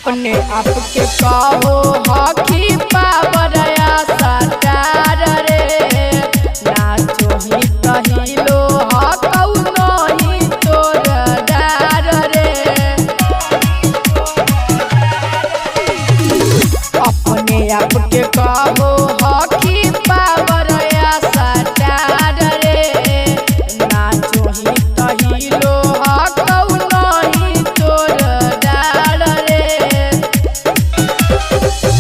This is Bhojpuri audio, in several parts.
अपने आप के कहो हकी पावरया सटार रे नाचो ही कहिलो हकौ नहीं तोर डार रे। अपने आप के कहो हकी पावरया सटार रे नाचो ही कहिलो हकौ नहीं तोर डार रे।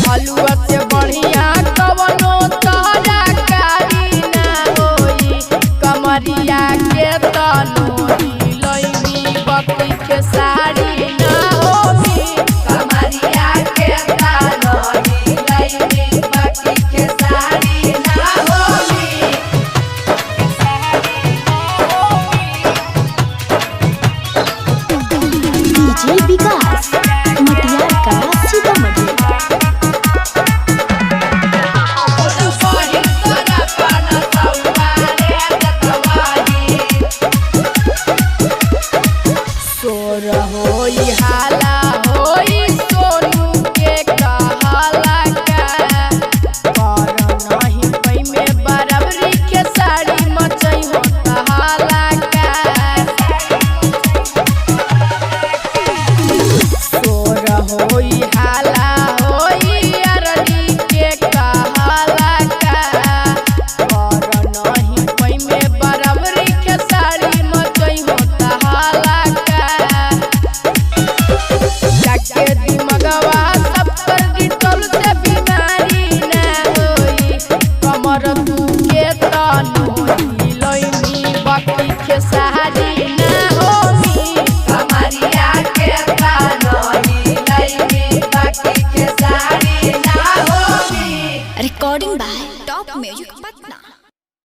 हलुआ से बढ़िया कवनो तोहरा कारी ना होई कमरिया के तनोरी लईनी बकरी के साड़ी ना होई कमरिया के तनोरी लईनी बकरी के साड़ी ना होई। डीजे विकास मटियार का सीतामढ़ी। सोर होई हाला होई सोनू के कहाला का कर नहीं पई में बराबरी के साड़ी मचई हो कहाला का। सोर होई हाला होई अरली के कहाला का कर नहीं पई में बराबरी के साड़ी मचई हो कहाला का। जाके दिमगवा सब कर डिटोल से बीमारी ना होई कमर तू के तनोरी लईनी बकरी के साड़ी।